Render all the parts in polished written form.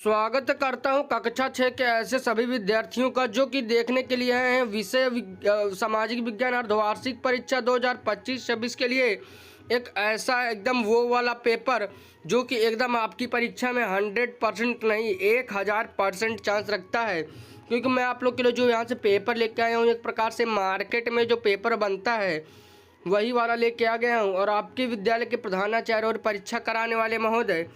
स्वागत करता हूं कक्षा 6 के ऐसे सभी विद्यार्थियों का जो कि देखने के लिए आए हैं विषय सामाजिक विज्ञान अर्धवार्षिक परीक्षा 2025-26 के लिए एक ऐसा एकदम वो वाला पेपर जो कि एकदम आपकी परीक्षा में 100% नहीं 1000% चांस रखता है। क्योंकि मैं आप लोग के लिए जो यहाँ से पेपर लेके आया हूँ एक प्रकार से मार्केट में जो पेपर बनता है वही वाला लेके आ गया हूँ। और आपके विद्यालय के प्रधानाचार्य और परीक्षा कराने वाले महोदय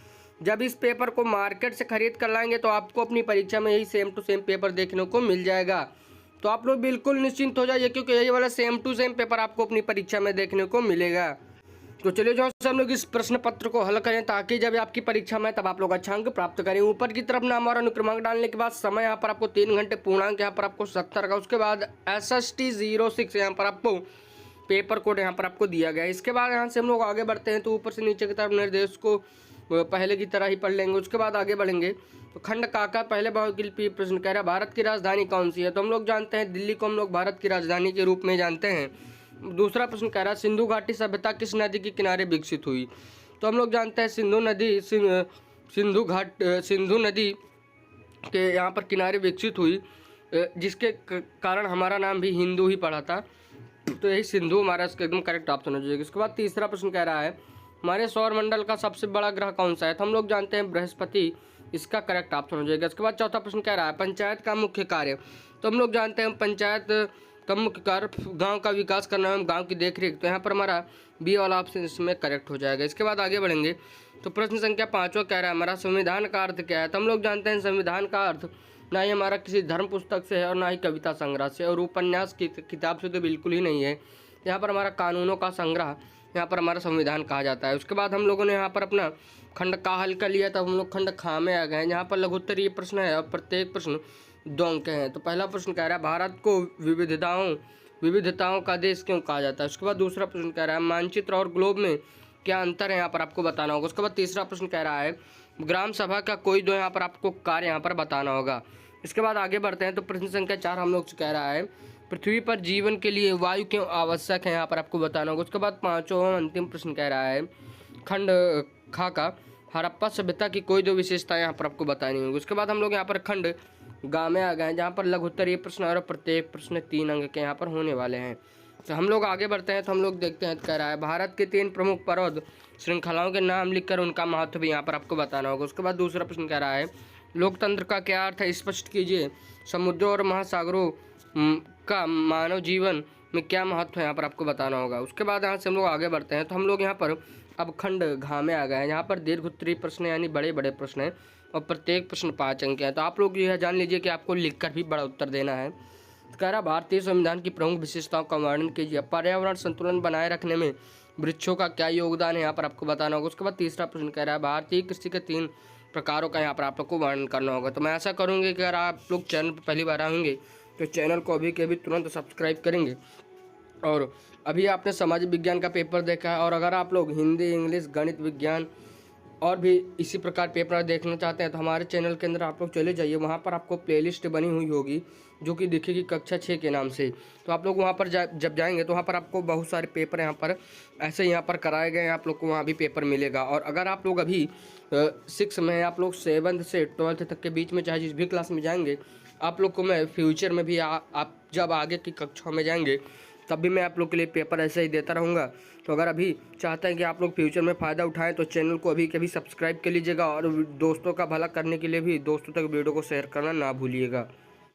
जब इस पेपर को मार्केट से खरीद कर लाएंगे तो आपको अपनी परीक्षा में यही सेम टू सेम पेपर देखने को मिल जाएगा। तो आप लोग बिल्कुल निश्चिंत हो जाइए क्योंकि यही वाला सेम टू सेम पेपर आपको अपनी परीक्षा में देखने को मिलेगा। तो चलिए जो हम लोग इस प्रश्न पत्र को हल करें ताकि जब आपकी परीक्षा में तब आप लोग अच्छा अंक प्राप्त करें। ऊपर की तरफ नाम और अनुक्रमांक डालने के बाद समय यहाँ पर आपको 3 घंटे, पूर्णांक यहाँ पर आपको 70 का, उसके बाद SST 06 यहाँ पर आपको पेपर कोड यहाँ पर आपको दिया गया है। इसके बाद यहाँ से हम लोग आगे बढ़ते हैं तो ऊपर से नीचे की तरफ निर्देश को पहले की तरह ही पढ़ लेंगे। उसके बाद आगे बढ़ेंगे तो खंड का पहले बहुविकल्पीय प्रश्न कह रहा है भारत की राजधानी कौन सी है। तो हम लोग जानते हैं दिल्ली को हम लोग भारत की राजधानी के रूप में जानते हैं। दूसरा प्रश्न कह रहा है सिंधु घाटी सभ्यता किस नदी के किनारे विकसित हुई। तो हम लोग जानते हैं सिंधु नदी के यहाँ पर किनारे विकसित हुई जिसके कारण हमारा नाम भी हिंदू ही पड़ा था। तो यही सिंधु हमारा इसका एकदम करेक्ट ऑप्शन हो जाएगा। इसके बाद तीसरा प्रश्न कह रहा है हमारे सौर मंडल का सबसे बड़ा ग्रह कौन सा है। तो हम लोग जानते हैं बृहस्पति, इसका करेक्ट ऑप्शन हो जाएगा। इसके बाद चौथा प्रश्न कह रहा है पंचायत का मुख्य कार्य। तो हम लोग जानते हैं पंचायत का मुख्य कार्य गांव का विकास करना एवं गांव की देखरेख। तो यहाँ पर हमारा बी वाला ऑप्शन इसमें करेक्ट हो जाएगा। इसके बाद आगे बढ़ेंगे तो प्रश्न संख्या 5वां कह रहा है हमारा संविधान का अर्थ क्या है। तो हम लोग जानते हैं संविधान का अर्थ ना ही हमारा किसी धर्म पुस्तक से है और ना ही कविता संग्रह से और उपन्यास की किताब से तो बिल्कुल ही नहीं है। यहाँ पर हमारा कानूनों का संग्रह यहाँ पर हमारा संविधान कहा जाता है। उसके बाद हम लोगों ने यहाँ पर अपना खंड का हल कर लिया तब हम लोग खंड खा में आ गए। यहाँ पर लघुत्तरीय प्रश्न है और प्रत्येक प्रश्न 2 अंक हैं। तो पहला प्रश्न कह रहा है भारत को विविधताओं का देश क्यों कहा जाता है। उसके बाद दूसरा प्रश्न कह रहा है मानचित्र और ग्लोब में क्या अंतर है, यहाँ पर आपको बताना होगा। उसके बाद तीसरा प्रश्न कह रहा है ग्राम सभा का कोई 2 यहाँ पर आपको कार्य यहाँ पर बताना होगा। इसके बाद आगे बढ़ते हैं तो प्रश्न संख्या 4 हम लोग से कह रहा है पृथ्वी पर जीवन के लिए वायु क्यों आवश्यक है, यहाँ पर आपको बताना होगा। उसके बाद 5वां अंतिम प्रश्न कह रहा है खंड खा का हड़प्पा सभ्यता की कोई 2 विशेषताएं यहाँ पर आपको बतानी होगी। उसके बाद हम लोग यहाँ पर खंड गा में आ गए हैं जहाँ पर लघुत्तरीय प्रश्न और प्रत्येक प्रश्न 3 अंक के यहाँ पर होने वाले हैं। तो हम लोग आगे बढ़ते हैं तो हम लोग देखते हैं कह रहा है भारत के 3 प्रमुख पर्वत श्रृंखलाओं के नाम लिखकर उनका महत्व भी यहाँ पर आपको बताना होगा। उसके बाद दूसरा प्रश्न कह रहा है लोकतंत्र का क्या अर्थ है, स्पष्ट कीजिए। समुद्रों और महासागरों का मानव जीवन में क्या महत्व है, यहाँ पर आपको बताना होगा। उसके बाद यहाँ से हम लोग आगे बढ़ते हैं तो हम लोग यहाँ पर अब खंड घा में आ गए हैं यहाँ पर दीर्घोत्तरीय प्रश्न यानी बड़े बड़े प्रश्न हैं और प्रत्येक प्रश्न 5 अंक हैं। तो आप लोग यह जान लीजिए कि आपको लिखकर भी बड़ा उत्तर देना है। तो कह रहा भारतीय संविधान की प्रमुख विशेषताओं का वर्णन कीजिए। पर्यावरण संतुलन बनाए रखने में वृक्षों का क्या योगदान है, यहाँ पर आपको बताना होगा। उसके बाद तीसरा प्रश्न कह रहा है भारतीय कृषि के 3 प्रकारों का यहाँ पर आप लोग को वर्णन करना होगा। तो मैं ऐसा करूँगी कि अगर आप लोग चैनल पर पहली बार आएंगे तो चैनल को अभी के अभी तुरंत सब्सक्राइब करेंगे। और अभी आपने सामाजिक विज्ञान का पेपर देखा है और अगर आप लोग हिंदी, इंग्लिश, गणित, विज्ञान और भी इसी प्रकार पेपर देखना चाहते हैं तो हमारे चैनल के अंदर आप लोग चले जाइए। वहाँ पर आपको प्लेलिस्ट बनी हुई होगी जो कि दिखेगी कक्षा 6 के नाम से। तो आप लोग वहाँ पर जब जाएंगे तो वहाँ पर आपको बहुत सारे पेपर यहाँ पर ऐसे यहाँ पर कराए गए हैं, आप लोग को वहाँ भी पेपर मिलेगा। और अगर आप लोग अभी 6 में आप लोग 7th से 12th तक के बीच में चाहे जिस भी क्लास में जाएंगे आप लोग को मैं फ्यूचर में भी आप जब आगे की कक्षाओं में जाएंगे तब भी मैं आप लोग के लिए पेपर ऐसे ही देता रहूँगा। तो अगर अभी चाहते हैं कि आप लोग फ्यूचर में फ़ायदा उठाएं तो चैनल को अभी कभी सब्सक्राइब कर लीजिएगा और दोस्तों का भला करने के लिए भी दोस्तों तक वीडियो को शेयर करना ना भूलिएगा।